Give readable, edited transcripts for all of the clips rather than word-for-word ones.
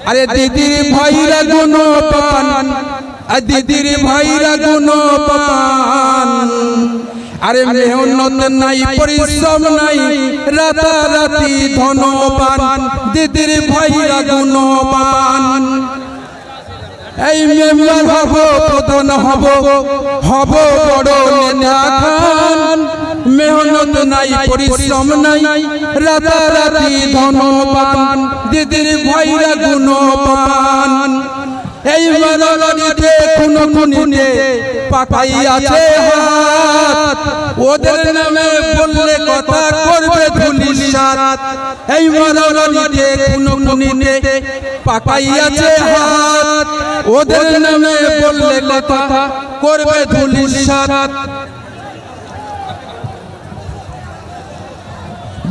আরে দিদির ভাইরা গুনো পান, দিদির ভাইরা গুনো পান। আরে মেহনত নাই পরিশ্রম নাই রাতারাতি ধনবান, দিদির ভাইরা গুনো পান। এই মেম্বার হব প্রধান হব হব বড় নেতা খান, মেহনত নাই পরিশ্রম নাই রাতারাতি ধনবান, দিদির ভাইরা গুণবান। এই মারামারিতে কোনো খুনিতে পাকাই আছে হাত, ওদের নামে বললে কথা করবে ধুলিসাৎ। এই মারামারিতে কোনো খুনিতে পাকাই আছে হাত, ওদের নামে বললে কথা করবে ধুলিসাৎ।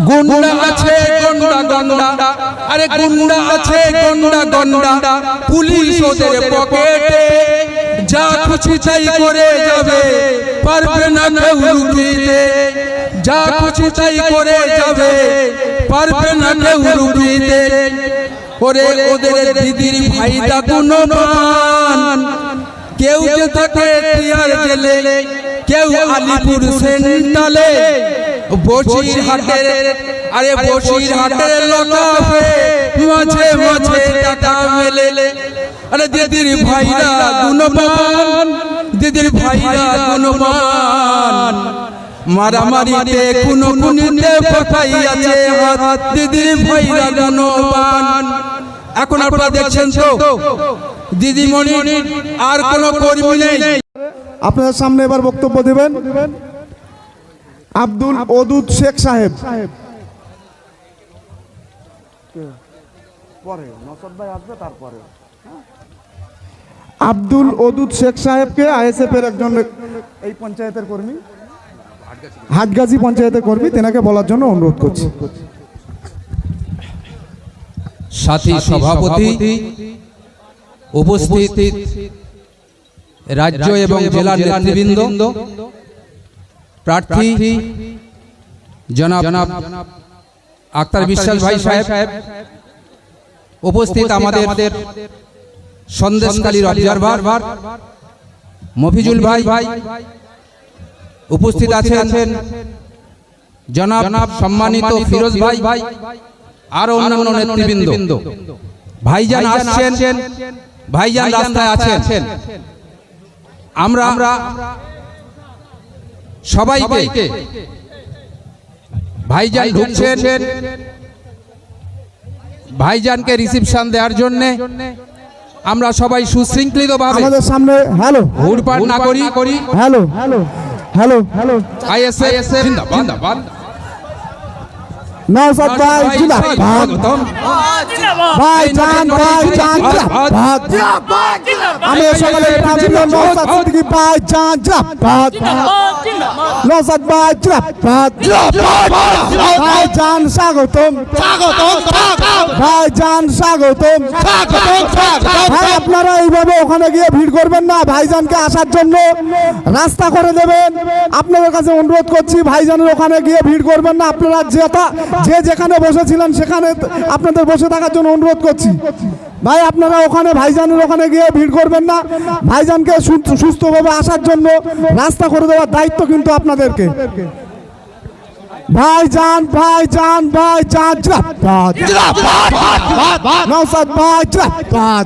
গুন্ডা আছে গন্ডা গন্ডা, আরে গুন্ডা আছে গন্ডা গন্ডা, পুলিশ ওদের পকেটে যা খুশি চাই করে যাবে, পারবে না কেউ রুখিতে। যা খুশি চাই করে যাবে, পারবে না কেউ রুখিতে। ওরে ওদের দিদির ভাইরা গুণবান, কেউ যে থাকে টিয়ার জেলে, কেউ আলিপুর সেন্ট্রালে, বসির হাটের আরে বসির হাটের লোকাফে মাঝে মাঝে টাকা মেলে। আরে দিদির ভাইরা গুণবান, দিদির ভাইরা গুণবান। মারামারিতে কোনো খুনিতে পাকাই আছে হাত, দিদির ভাইরা গুণবান। এখন আপনারা দেখছেন তো দিদিমণি আর কোনো কর্মী নেই। আপনাদের সামনে এবার বক্তব্য দেবেন আব্দুল ওদুদ শেখ সাহেব। আব্দুল ওদুদ শেখ সাহেবকে আইএসএফ এর একজন এই পঞ্চায়েতের কর্মী, হাটগাছি পঞ্চায়েতের কর্মী, তেনাকে বলার জন্য অনুরোধ করছি। সাথী সভাপতি, উপস্থিত রাজ্য এবং জেলার নেতৃবৃন্দ, প্রার্থী জনাব আক্তার বিশ্বাস ভাই সাহেব, উপস্থিত আমাদের সন্দেশকালীর অবজারভার মফিজুল ভাই, উপস্থিত আছেন জনাব সম্মানিত ফিরোজ ভাই, আর অন্যান্য নেতৃবৃন্দ। ভাইজান আসছেন, ভাইজান রাস্তায় আছেন। আমরা সবাইকে ভাইজান ঢুকছেন, ভাইজানকে রিসিপশন দেওয়ার জন্য আমরা সবাই সুশৃঙ্খলিতভাবে আমাদের সামনে হ্যালো হুড়পাড় না করি। Hello hello hello hello ISF জিন্দাবাদ। নওশাদ ভাই জিন্দাবাদ, ভাইজান ভাইজান জিন্দাবাদ। আমি সকালে নওশাদ সিদ্দিকী ভাইজান জিন্দাবাদ, নওশাদ ভাই জিন্দাবাদ। ভাইজান স্বাগতম, ভাইজান স্বাগতম। ভাই আপনারা এইভাবে ওখানে গিয়ে ভিড় করবেন না, ভাইজানকে আসার জন্য রাস্তা করে দেবেন। আপনাদের কাছে অনুরোধ করছি, ভাইজানের ওখানে গিয়ে ভিড় করবেন না। আপনারা যে যেখানে বসেছিলেন সেখানে আপনাদের বসে থাকার জন্য অনুরোধ করছি। ভাই আপনারা ওখানে ভাইজানের ওখানে গিয়ে ভিড় করবেন না। ভাইজানকে সুস্থভাবে আসার জন্য রাস্তা করে দেওয়ার দায়িত্ব কিন্তু আপনাদেরকে। ভাইজান ভাইজান ভাইজান জিন্দাবাদ, নওশাদ ভাই জিন্দাবাদ,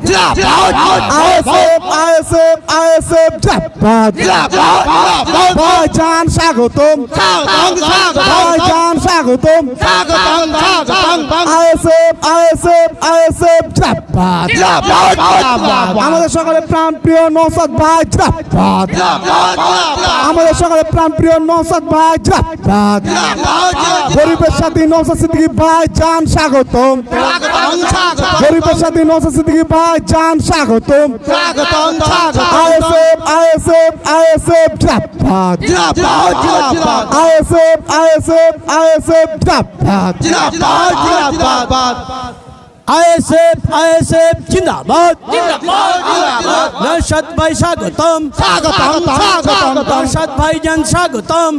আইএসএফ আইএসএফ আইএসএফ জিন্দাবাদ। ভাইজান স্বাগতম, ভাইজান স্বাগতম, আইএসএফ আইএসএফ আইএসএফ জিন্দাবাদ। আমাদের সকলের প্রাণ প্রিয় নওশাদ ভাই জিন্দাবাদ, আমাদের সকলের প্রাণ প্রিয় নওশাদ ভাই জিন্দাবাদ। গরিবের সাথী নওশাদ সিদ্দিকী ভাইজান স্বাগতম, গরিবের সাথী নওশাদ সিদ্দিকী ভাইজান স্বাগতম। আইএসএফ আইএসএফ আইএসএফ জিন্দাবাদ, আইএসএফ আইএসএফ আইএসএফ জিন্দাবাদ। আইএসএফ জিন্দাবাদ নরশাদ ভাই স্বাগতম নরশাদ ভাইজান স্বাগতম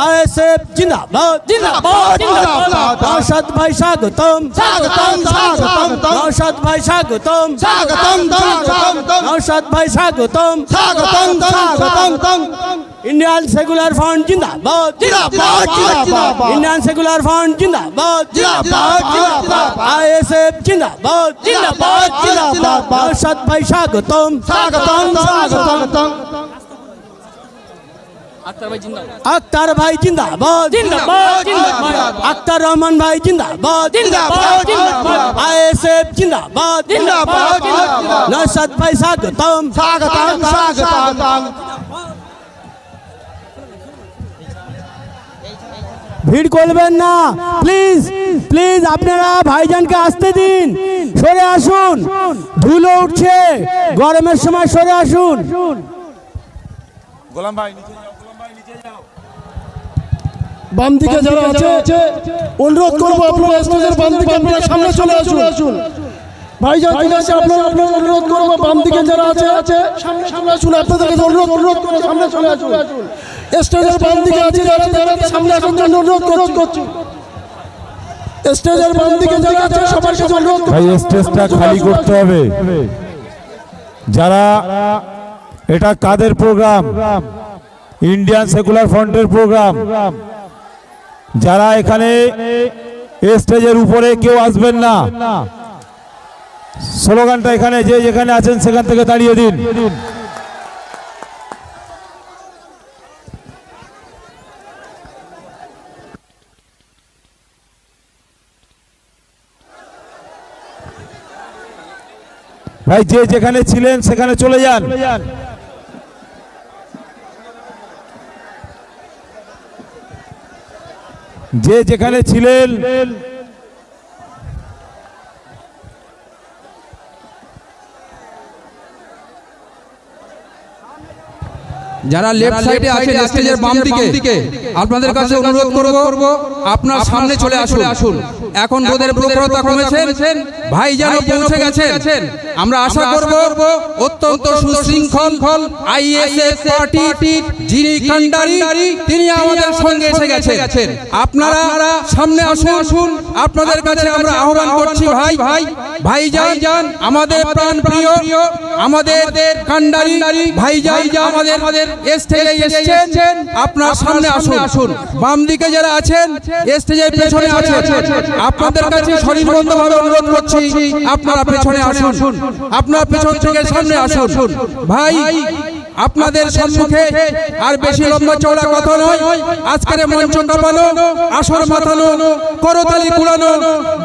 আইএসএফ জিন্দাবাদ নরশাদ ভাই স্বাগতম নরশাদ ভাই স্বাগতম নরশাদ ভাই স্বাগতম ইন্ডিয়ান সেকুলার ফ্রন্ট জিন্দাবাদ ইন্ডিয়ান সেকুলার ফ্রন্ট জিন্দাবাদ আইএসএফ জিন্দাবাদ নরশাদ ভাই স্বাগতম আক্তার ভাই জিন্দাবাদ আক্তার রহমান ভাই জিন্দাবাদ আইএসএফ জিন্দাবাদ নরশাদ ভাই স্বাগতম ভিড় করবেন না প্লিজ প্লিজ আপনারা ভাইজানকে আসতে দিন সরে আসুন ধুলো উঠছে গরমের সময় সরে আসুন বাম দিকে যারা আছে অনুরোধ করবো আপনারা স্টেজের বাম দিকে আপনারা সামনে চলে আসুন ভাইজান চলে আসে আপনারা অনুরোধ করবো বাম দিকে যারা আছে সামনে আসুন আপনাদের কাছে অনুরোধ করে সামনে চলে আসুন স্টেজের বাম দিকে আছে যারা সামনে আসার জন্য অনুরোধ করছি স্টেজের বাম দিকে যারা আছে সবার কাছে অনুরোধ ভাই স্টেজটা খালি করতে হবে। যারা এটা কাদের প্রোগ্রাম? ইন্ডিয়ান সেকুলার ফ্রন্টের প্রোগ্রাম। যারা এখানে স্টেজের উপরে কেউ আসবেন না, স্লোগানটা এখানে যে যেখানে আছেন সেখান থেকে দাঁড়িয়ে দিন। ভাই যে যেখানে ছিলেন সেখানে চলে যান। যে যেখানে ছিলেন যারা লেফট সাইডে আছেন স্টেজের বাম দিকে আপনাদের কাছে অনুরোধ করব আপনার সামনে চলে আসুন। এখন ওদের প্রখরতা কমেছে, ভাইজানও পৌঁছে গেছেন। আমরা আশা করব অত্যন্ত সুশৃঙ্খল আইএসএফ পার্টি যিনি কান্ডারি তিনি আমাদের সঙ্গে এসে গেছেন। আপনারা সামনে আসুন। আপনাদের কাছে আমরা আহ্বান করছি ভাইজান আমাদের প্রাণ প্রিয়, আমাদের কান্ডারি ভাইজান আমাদের স্টেজে এসেছেন। আপনার সামনে আসুন। বাম দিকে যারা আছেন স্টেজের পেছনে আছেন, আপনাদের কাছে সরিবন্ধভাবে অনুরোধ করছি আপনারা পেছনে আসুন। আপনারা পেছন থেকে সামনে আসুন। ভাই আপনাদের সম্মুখে আর বেশি লম্বা চওড়া কথা নয়, আজকের মঞ্চ কাঁপানো, আসর মাথানো, করতালি কুড়ানো,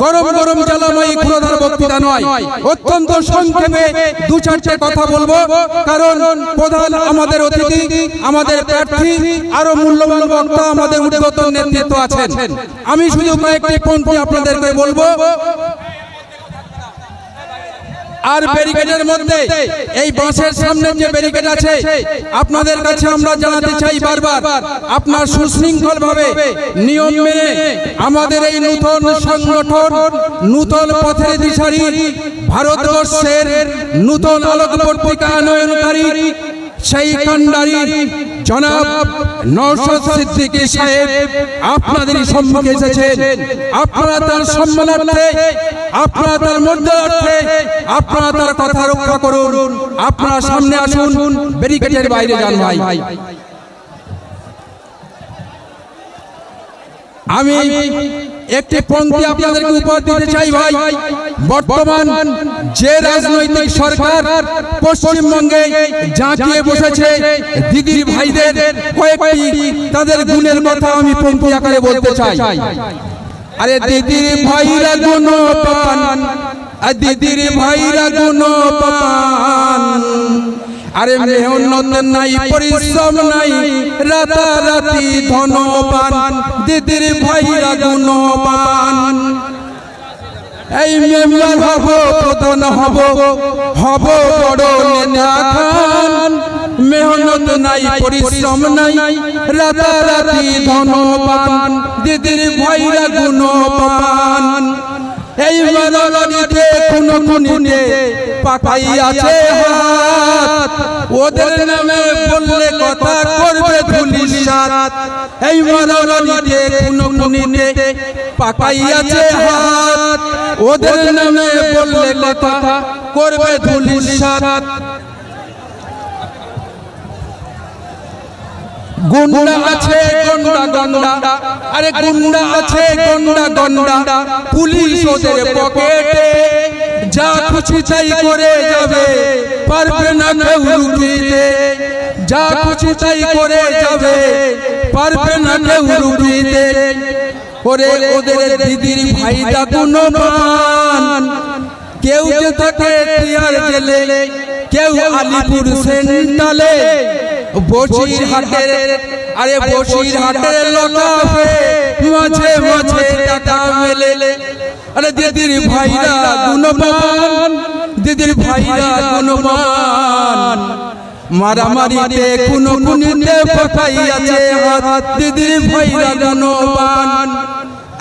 গরম গরম জ্বালাময়ী ক্ষুরধার বক্তৃতা নয়। অত্যন্ত সংক্ষেপে দু চারটে কথা বলবো, কারণ প্রধান আমাদের অতিথি, আমাদের প্রার্থী, আরো মূল্যবান বক্তা আমাদের উদ্বোধন নেতৃত্ব আছেন। আমি শুধু কয়েকটি পন্থী আপনাদেরকে বলবো। আর ব্যারিকেডের মধ্যে এই বাসের সামনে যে ব্যারিকেড আছে, আপনাদের কাছে আমরা জানাতে চাই বারবার, আপনার সুশৃঙ্খল ভাবে নিয়ম মেনে আমাদের এই নূতন সংগঠন, নূতন পথের দিশারি, ভারতবর্ষের নূতন আলোক পত্রিকা আনয়নকারী সেই কান্ডারি জনাব নওশাদ সিদ্দিকী সাহেব আপনাদের সম্মুখে এসেছেন। আপনারা তার সম্মানার্থে, আপনারা তার মর্যাদার্থে, আপনারা তার কথা রক্ষা করুন। আপনারা সামনে আসুন, ব্যারিকেডের বাইরে যান। ভাই আমি একটি পঙ্ক্তি আপনাদেরকে উপহার দিতে চাই। ভাই বর্তমান যে রাজনৈতিক সরকার পশ্চিমবঙ্গে জাঁকিয়ে বসেছে, দিদির ভাইদের কয়েকটি তাদের গুণের কথা আমি পঙ্ক্তি আকারে বলতে চাই। আরে দিদির ভাইরা গুণ পান, দিদির ভাইরা গুণ পান, আরে মেহনত নাই, পরিশ্রম নাই, রাতারাতি ধনবান, দিদির ভাইরা গুণবান। এই মেম্বার হব, প্রধান হব বড় নেতা খান, মেহনত নাই পরিশ্রম নাই রাতারাতি ধনবান দিদির ভাইরা গুণবান এই মারামারিতে কোনো খুনিতে পাকাই আছে হাত ওদের নামে বললে কথা করবে ধুলিসাৎ এই মারামারিতে কোনো খুনিতে পাকাই আছে হাত ওদের নামে বললে কথা করবে ধুলিসাৎ গুন্ডা আছে গন্ডা গন্ডা আরে গুন্ডা আছে গন্ডা গন্ডা পুলিশ ওদের পকেটে যা খুশি তাই করে যাবে পারবে না কেউ রুখতে যা খুশি তাই করে যাবে পারবে না কেউ রুখতে ওরে ওদের দিদির ভাইরা গুণবান কেউ যে থাকে টিয়ার জেলে কেউ আলিপুর সেন্ট্রালে বসির হাটের আরে বসির হাটের লোকাফে মাঝে মাঝে টাকা মেলে আরে দিদির ভাইরা গুণবান দিদির ভাইরা গুণবান মারামারিতে কোনো খুনিতে পাকাই আছে হাত দিদির ভাইরা গুণবান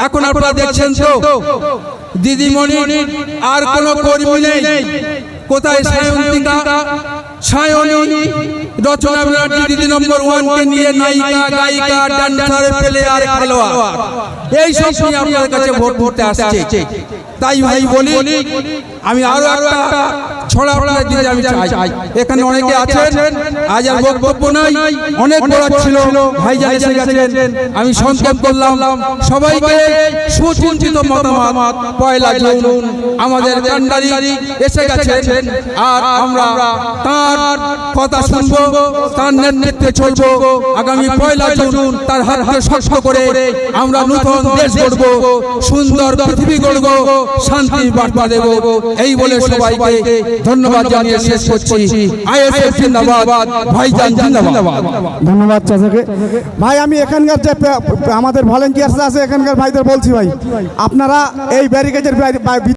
এখন আপনারা দেখছেন তো দিদিমণি আর কোনো কর্মী নেই কোথায় সায়ন্তিকা সায়নী রচনা দিদি নম্বর 1 কে নিয়ে নায়িকা গায়িকা ডান্সার প্লেয়ার খেলোয়াড় এই সব নিয়ে আপনাদের কাছে ভোট করতে আসছে তাই ভাই বলি আমি আরো একটা ছড়া আপনাদের দিতে আমি চাই এখানে অনেকে আছেন আজ আর বক্তব্য নাই অনেক বড় ছিল ভাইজান এসে গেছেন আমি সংক্ষেপ করলাম সবাইকে সুচিন্তিত মতামত পয়লা জুন আমাদের কান্ডারি এসে গেছেন আর আমরা তার কথা শুনবো তার নেতৃত্বে চলবো আগামী পয়লা জুন তার হাতে শক্ত করে আমরা নতুন দেশ গড়ব সুন্দর পৃথিবী গড়ব শান্তি বার্তা দেব এই বলে সবাইকে ধন্যবাদ জানিয়ে শেষ করছি আইএসএফ জিন্দাবাদ ভাইজান জিন্দাবাদ ধন্যবাদ চাচাকে ভাই আমি এখানকার যে আমাদের ভলেন্টিয়ার্স আছে এখানকার ভাইদের বলছি ভাই আপনারা এই ব্যারিকেডের